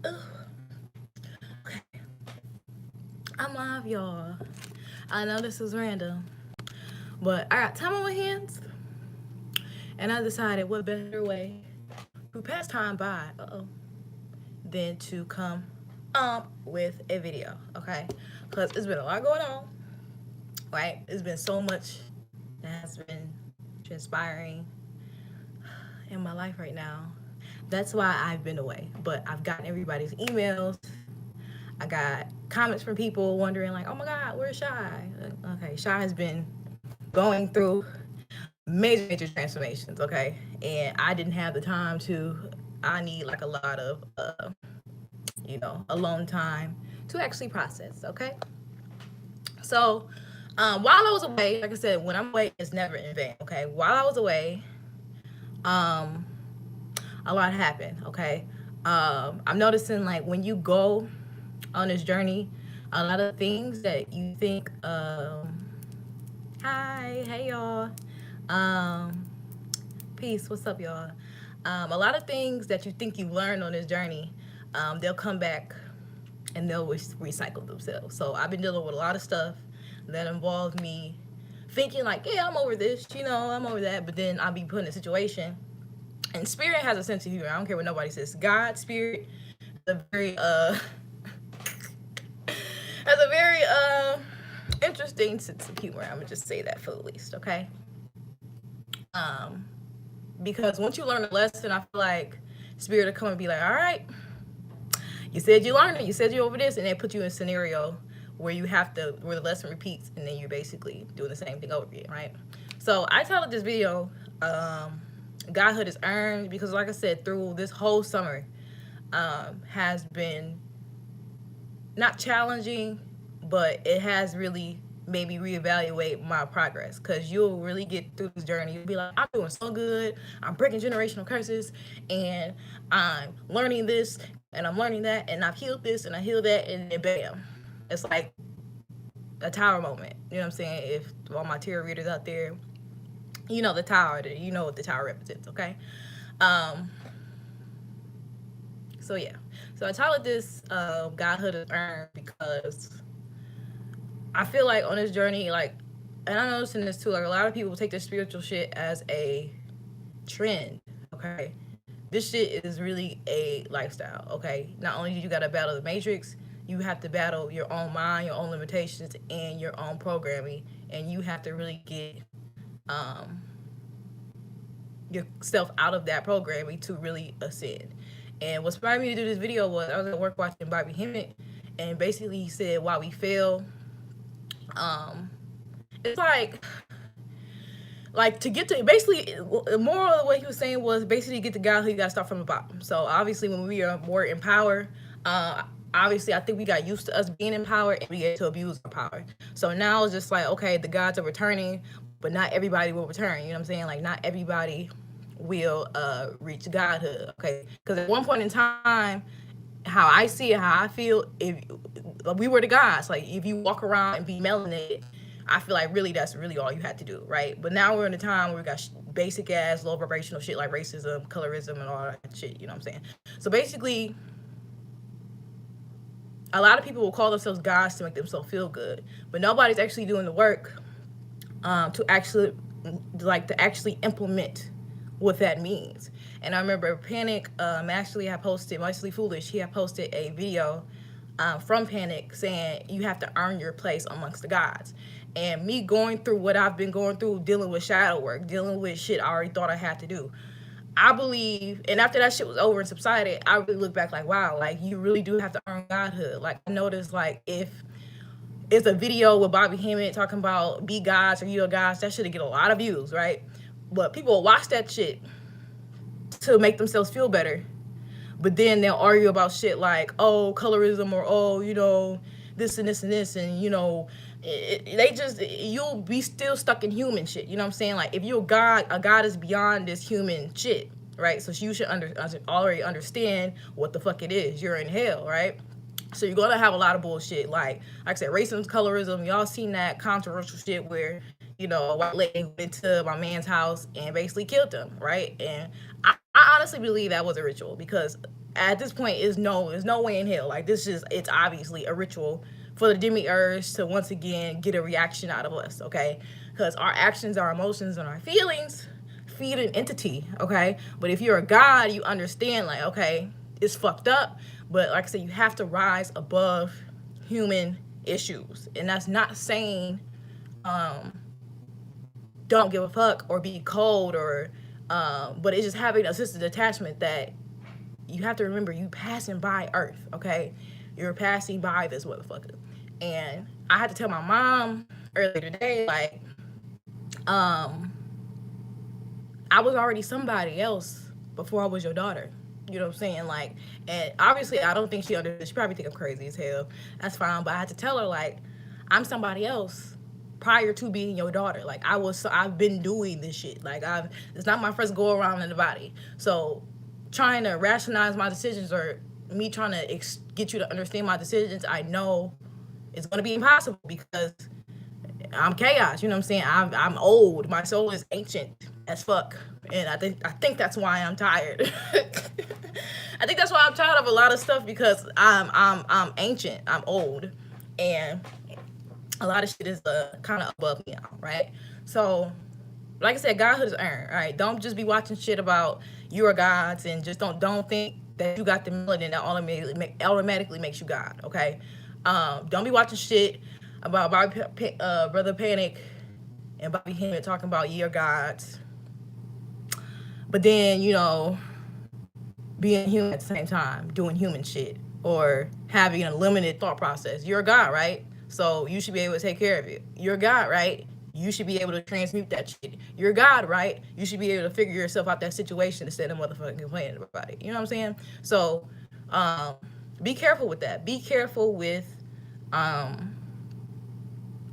Okay, I'm live, y'all. I know this is random, but I got time on my hands, and I decided what better way to pass time by, than to come with a video, okay? Because it's been a lot going on, right? It's been so much that has been transpiring in my life right now. That's why I've been away, but I've gotten everybody's emails. I got comments from people wondering, like, oh my God, where's Shy? Okay, Shy has been going through major transformations, okay? And I didn't have the time to, I need like a lot of, alone time to actually process, okay? So, while I was away, like I said, when I'm away, it's never in vain, okay? While I was away, um, a lot happened, okay? I'm noticing like when you go on this journey, a lot of things that you think, hi, hey y'all, um, peace, what's up y'all? A lot of things that you think you've learned on this journey, they'll come back and they'll recycle themselves. So I've been dealing with a lot of stuff that involves me thinking like, yeah, I'm over this, I'm over that, but then I'll be put in a situation. And spirit has a sense of humor. I don't care what nobody says. God, spirit, has a very has a very interesting sense of humor. I'm gonna just say that for the least, okay? Um, because once you learn a lesson, I feel like spirit will come and be like, all right, you said you learned it, you said you over this, and they put you in a scenario where you have to, where the lesson repeats, and then you're basically doing the same thing over again, right? So I titled this video, Godhood is earned, because like I said, through this whole summer, has been not challenging, but it has really made me reevaluate my progress, because you'll really get through this journey. You'll be like, I'm doing so good, I'm breaking generational curses, and I'm learning this and I'm learning that, and I've healed this and I healed that, and then bam, it's like a tower moment. You know what I'm saying? If all my tarot readers out there, you know the tower, you know what the tower represents, okay? um so yeah, so I titled this Godhood is earned, because I feel like on this journey, like, and I'm noticing this too, like a lot of people take this spiritual shit as a trend, okay? This shit is really a lifestyle, okay? Not only do you gotta battle the matrix, you have to battle your own mind, your own limitations, and your own programming, and you have to really get um, yourself out of that programming to really ascend. And what inspired me to do this video was I was at work watching Bobby Hemmett, and basically he said why we fail. Um, it's like to get to basically the moral of what he was saying was basically get to God who you gotta start from the bottom. So obviously when we are more in power, obviously I think we got used to us being in power and we get to abuse our power. So now it's just like, okay, the gods are returning, but not everybody will return. You know what I'm saying? Like not everybody will reach godhood. Okay, because at one point in time, how I see it, how I feel, if we were the gods, like if you walk around and be melanated, I feel like really that's really all you had to do, right? But now we're in a time where we got basic ass low vibrational shit like racism, colorism, and all that shit. You know what I'm saying? So basically, a lot of people will call themselves gods to make themselves feel good, but nobody's actually doing the work to actually implement what that means. And I remember Panic actually had posted, Mostly Foolish, he had posted a video from Panic saying you have to earn your place amongst the gods. And me going through what I've been going through, dealing with shadow work, dealing with shit I already thought I had to do, I believe, and after that shit was over and subsided, I really look back like, wow, like you really do have to earn godhood. Like I noticed, like if it's a video with Bobby Hemmett talking about be gods or you're gods, that should get a lot of views, right? But people will watch that shit to make themselves feel better, but then they'll argue about shit like, oh, colorism, or oh, this and this and this, and they just, you'll be still stuck in human shit. You know what I'm saying? Like if you're a god is beyond this human shit, right? So you should already understand what the fuck it is. You're in hell, right? So you're gonna have a lot of bullshit, like I said, racism, colorism. Y'all seen that controversial shit where a white lady went to my man's house and basically killed him, right? And I honestly believe that was a ritual, because at this point, there's no way in hell. Like, this is, it's obviously a ritual for the demiurge to once again get a reaction out of us, okay? Because our actions, our emotions, and our feelings feed an entity, okay? But if you're a god, you understand, like, okay, it's fucked up, but like I said, you have to rise above human issues. And that's not saying don't give a fuck or be cold, or but it's just having a sense of detachment that you have to remember, you passing by Earth, okay? You're passing by this motherfucker. And I had to tell my mom earlier today, like, I was already somebody else before I was your daughter. You know what I'm saying? Like, and obviously I don't think she understood. She probably think I'm crazy as hell. That's fine. But I had to tell her, like, I'm somebody else prior to being your daughter. Like, I've been doing this shit. Like, it's not my first go around in the body. So trying to rationalize my decisions, or me trying to get you to understand my decisions, I know it's going to be impossible because I'm chaos. You know what I'm saying? I'm old. My soul is ancient as fuck. And I think that's why I'm tired. I think that's why I'm tired of a lot of stuff, because I'm ancient. I'm old. And a lot of shit is kind of above me now, right? So, like I said, godhood is earned, right? Don't just be watching shit about you're gods and just don't think that you got the melanin that automatically makes you God, okay? Don't be watching shit about Brother Panic and Bobby Hemmett talking about you're gods, but then, you know, being human at the same time, doing human shit, or having an unlimited thought process. You're a god, right? So you should be able to take care of it. You're a god, right? You should be able to transmute that shit. You're God, right? You should be able to figure yourself out that situation instead of motherfucking complaining about it. You know what I'm saying? So, be careful with that. Be careful with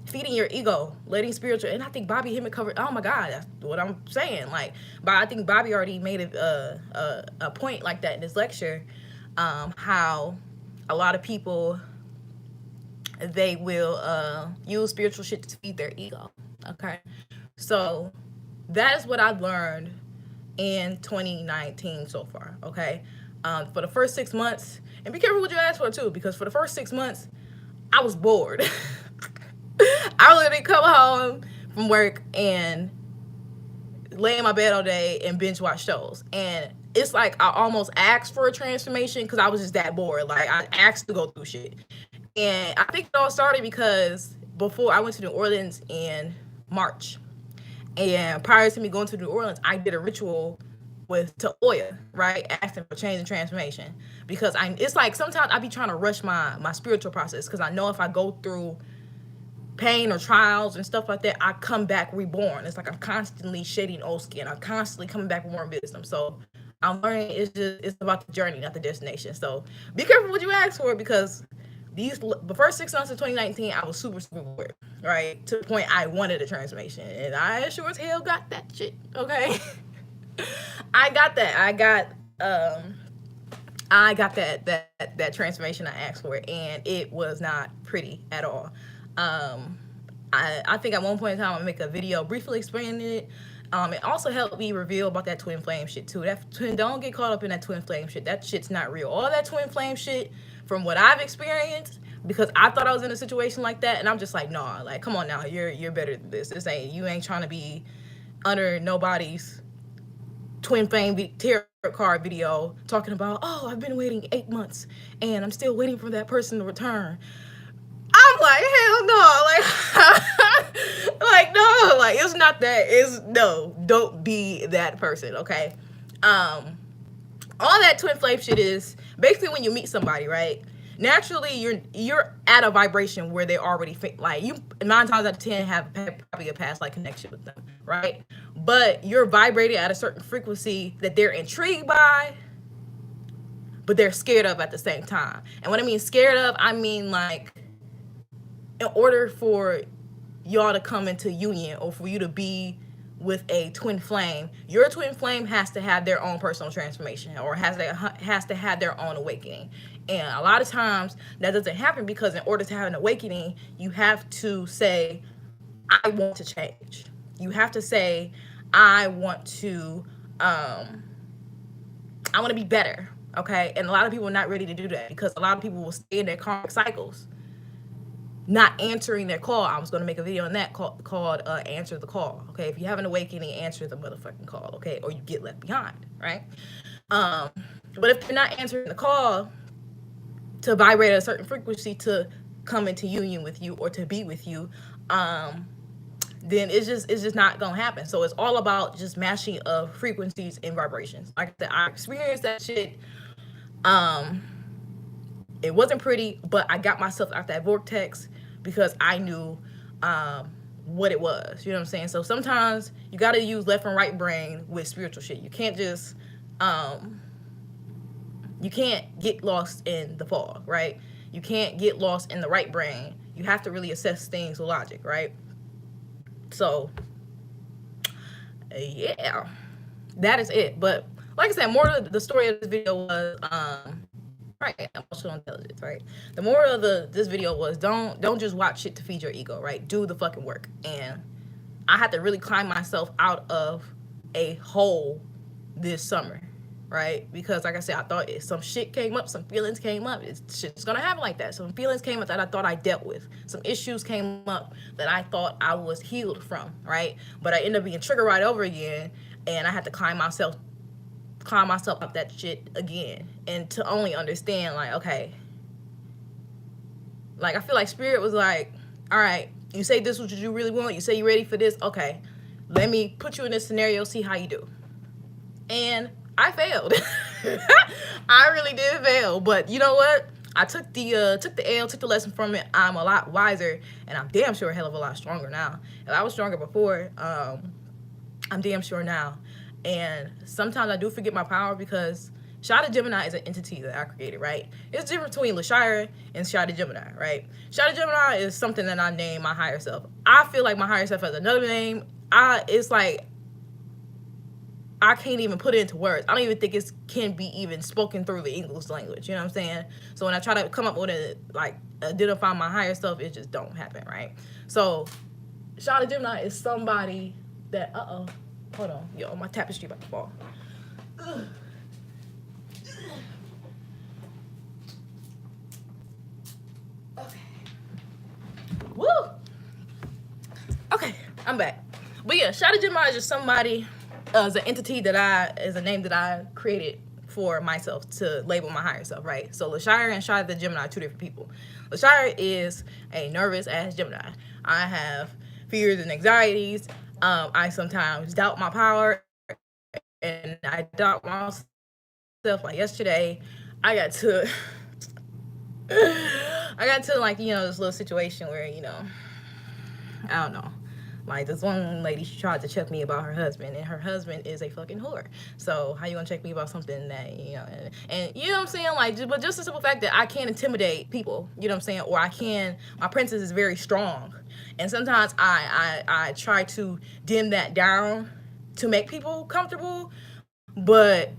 feeding your ego, letting spiritual. And I think Bobby Hemmett covered. Oh my God, that's what I'm saying. Like, but I think Bobby already made a point like that in his lecture. How a lot of people, they will use spiritual shit to feed their ego. Okay, so that is what I've learned in 2019 so far. Okay, for the first 6 months, and be careful what you ask for too, because for the first 6 months, I was bored. I literally come home from work and lay in my bed all day and binge watch shows, and it's like I almost asked for a transformation because I was just that bored. Like, I asked to go through shit. And I think it all started because before I went to New Orleans in March, and prior to me going to New Orleans, I did a ritual to Oya, right? Asking for change and transformation, because it's like sometimes I be trying to rush my spiritual process, because I know if I go through pain or trials and stuff like that, I come back reborn. It's like I'm constantly shedding old skin. I'm constantly coming back with more wisdom. So I'm learning it's about the journey, not the destination. So be careful what you ask for, because the first 6 months of 2019, I was super bored, right? To the point I wanted a transformation, and I sure as hell got that shit. Okay, I got that. I got that transformation I asked for, and it was not pretty at all. I think at one point in time I'll make a video briefly explaining it. It also helped me reveal about that twin flame shit too. Don't get caught up in that twin flame shit. That shit's not real. All that twin flame shit, from what I've experienced, because I thought I was in a situation like that, and I'm just like, nah, like, come on now, you're better than this. You ain't trying to be under nobody's twin flame tarot card video talking about, oh, I've been waiting 8 months and I'm still waiting for that person to return. I'm like, hell no, like no, like, it's not that. No, don't be that person, okay? All that twin flame shit is basically when you meet somebody, right? Naturally, you're at a vibration where they already like you. 9 times out of 10 have probably a past like connection with them, right? But you're vibrating at a certain frequency that they're intrigued by, but they're scared of at the same time. And what I mean scared of, I mean like, in order for y'all to come into union, or for you to be with a twin flame, your twin flame has to have their own personal transformation, or has to have their own awakening. And a lot of times that doesn't happen, because in order to have an awakening, you have to say, I want to change. You have to say, I want to be better. Okay, and a lot of people are not ready to do that because a lot of people will stay in their karmic cycles, not answering their call. I was going to make a video on that called Answer the Call. Okay, if you have an awakening, answer the motherfucking call. Okay, or you get left behind, right? But if you're not answering the call to vibrate at a certain frequency to come into union with you or to be with you, then it's just not gonna happen. So it's all about just matching of frequencies and vibrations. Like I said, I experienced that shit. It wasn't pretty, but I got myself out that vortex because I knew what it was. You know what I'm saying? So sometimes you got to use left and right brain with spiritual shit. You can't just you can't get lost in the fog, right? You can't get lost in the right brain. You have to really assess things with logic, right? So yeah, that is it. But like I said, more of the story of this video was right, emotional intelligence, right? The moral of this video was don't just watch shit to feed your ego, right? Do the fucking work. And I had to really climb myself out of a hole this summer, right? Because like I said, I thought some shit came up, some feelings came up. Shit's gonna happen like that. Some feelings came up that I thought I dealt with. Some issues came up that I thought I was healed from, right? But I ended up being triggered right over again, and I had to climb myself up that shit again, and to only understand, like, okay, like I feel like spirit was like, all right, you say this is what you really want, you say you're ready for this, okay, let me put you in this scenario, see how you do. And I failed. I really did fail, but you know what, I took the L, took the lesson from it. I'm a lot wiser, and I'm damn sure a hell of a lot stronger now. If I was stronger before, I'm damn sure now. And sometimes I do forget my power because Shada Gemini is an entity that I created, right? It's different between Lashira and Shada Gemini, right? Shada Gemini is something that I name my higher self. I feel like my higher self has another name. It's like I can't even put it into words. I don't even think it can be even spoken through the English language. You know what I'm saying? So when I try to come up with it, like identify my higher self, it just don't happen, right? So Shada Gemini is somebody that hold on, yo, my tapestry about to fall. Ugh. Okay. Woo! Okay, I'm back. But yeah, Shada Gemini is just somebody, is an entity is a name that I created for myself to label my higher self, right? So Lashira and Shada the Gemini are two different people. Lashira is a nervous ass Gemini. I have fears and anxieties. I sometimes doubt my power, and I doubt myself. Like yesterday, I got to like, you know, this little situation where, you know, I don't know. Like this one lady, she tried to check me about her husband, and her husband is a fucking whore. So how you gonna check me about something that, you know, and you know what I'm saying? Like, but just the simple fact that I can't intimidate people, you know what I'm saying? Or my princess is very strong. And sometimes I try to dim that down to make people comfortable, but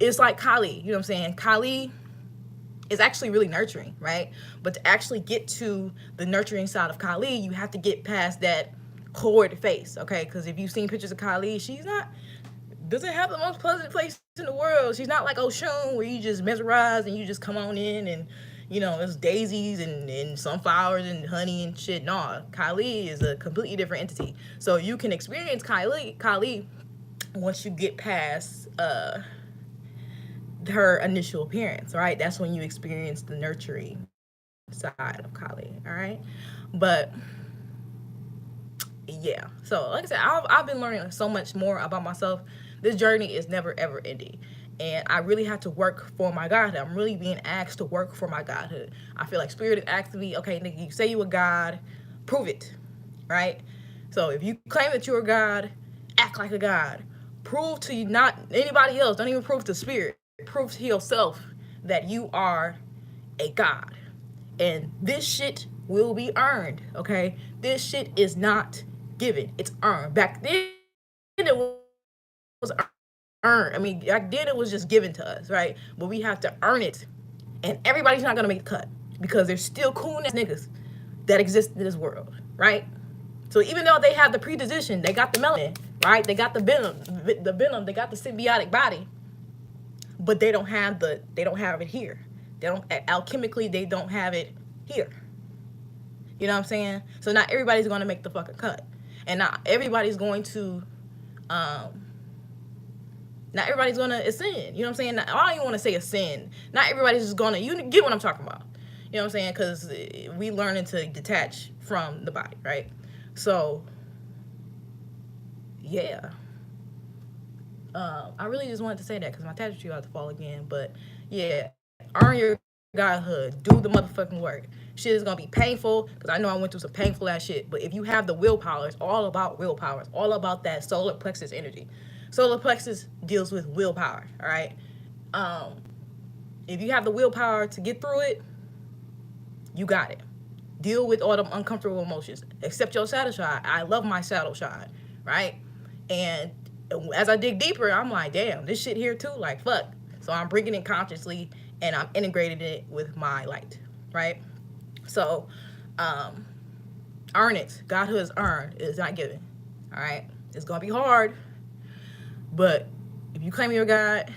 it's like Kali, you know what I'm saying? Kali is actually really nurturing, right? But to actually get to the nurturing side of Kali, you have to get past that cold face, okay? Because if you've seen pictures of Kali, doesn't have the most pleasant place in the world. She's not like Oshun, where you just mesmerize and you just come on in and, you know, it's daisies and sunflowers and honey and shit. No, Kali is a completely different entity. So you can experience Kali once you get past her initial appearance, right? That's when you experience the nurturing side of Kali, all right? But yeah, so like I said, I've been learning so much more about myself. This journey is never ever ending, and I really have to work for my godhood. I'm really being asked to work for my godhood. I feel like spirit is asking me, okay, nigga, you say you a god, prove it, right? So if you claim that you're a god, act like a god. Prove to you, not anybody else, don't even prove to spirit, prove to yourself that you are a god. And this shit will be earned, okay? This shit is not given, it's earned. Back then it was earned. I mean, back then it was just given to us, right? But we have to earn it, and everybody's not gonna make the cut because there's still cool ass niggas that exist in this world, right? So even though they have the predisposition, they got the melanin, right? They got the venom, they got the symbiotic body, but they don't have it here. They don't alchemically, they don't have it here. You know what I'm saying? So not everybody's going to make the fucking cut, and not everybody's going to not everybody's going to ascend. You know what I'm saying? I don't even want to say ascend. Not everybody's just going to, you get what I'm talking about. You know what I'm saying? Because we learning to detach from the body, right? So yeah, I really just wanted to say that because my tattoo about to fall again. But yeah, earn your godhood. Do the motherfucking work. Shit is gonna be painful because I know I went through some painful ass shit. But if you have the willpower, it's all about willpower. It's all about that solar plexus energy. Solar plexus deals with willpower. All right. If you have the willpower to get through it, you got it. Deal with all them uncomfortable emotions. Accept your shadow side. I love my shadow side, right? And as I dig deeper, I'm like, damn, this shit here too, like, fuck. So I'm bringing it consciously, and I'm integrating it with my light, right? So, earn it. Godhood is earned. It is not given, all right? It's going to be hard, but if you claim you're God,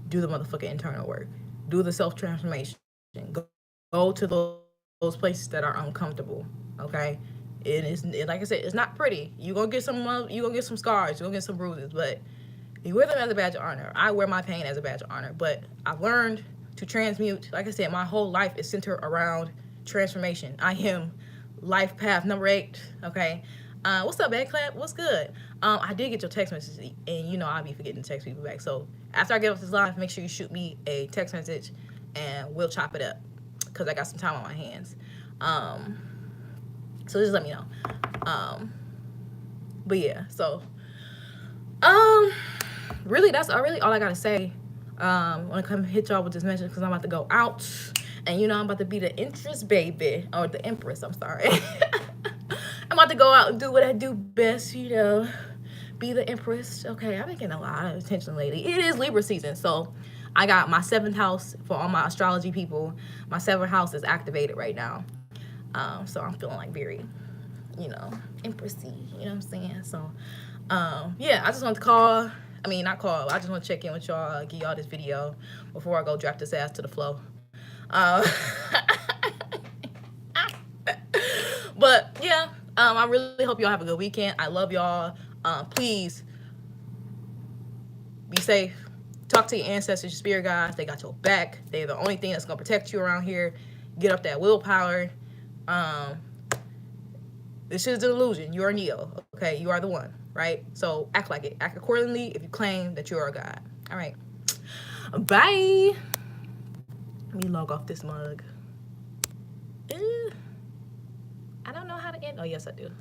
do the motherfucking internal work. Do the self-transformation. Go to those places that are uncomfortable, okay? Like I said, it's not pretty. You're gonna get some scars, you're gonna get some bruises, but you wear them as a badge of honor. I wear my pain as a badge of honor, but I've learned to transmute. Like I said, my whole life is centered around transformation. I am life path number 8, okay? What's up, Bad Clap? What's good? I did get your text message, and you know I'll be forgetting to text people back. So after I get off this live, make sure you shoot me a text message, and we'll chop it up, because I got some time on my hands. So just let me know. But yeah, so really that's really all I gotta say. I want to come hit y'all with this message because I'm about to go out, and you know I'm about to be the Empress, baby, or the Empress. I'm sorry. I'm about to go out and do what I do best, you know, be the Empress. Okay, I've been getting a lot of attention lately. It is Libra season, so I got my 7th house for all my astrology people. My 7th house is activated right now. So I'm feeling like very, you know, empressy, you know what I'm saying? So, yeah, I just want to I just want to check in with y'all, give y'all this video before I go drop this ass to the floor. But yeah, I really hope y'all have a good weekend. I love y'all. Please be safe. Talk to your ancestors, your spirit guides. They got your back. They're the only thing that's gonna protect you around here. Get up that willpower. This is an illusion. You're a Neo. Okay, you are the one, right? So act like it. Act accordingly if you claim that you are a God. All right. Bye. Let me log off this mug. I don't know how to end. Oh yes, I do.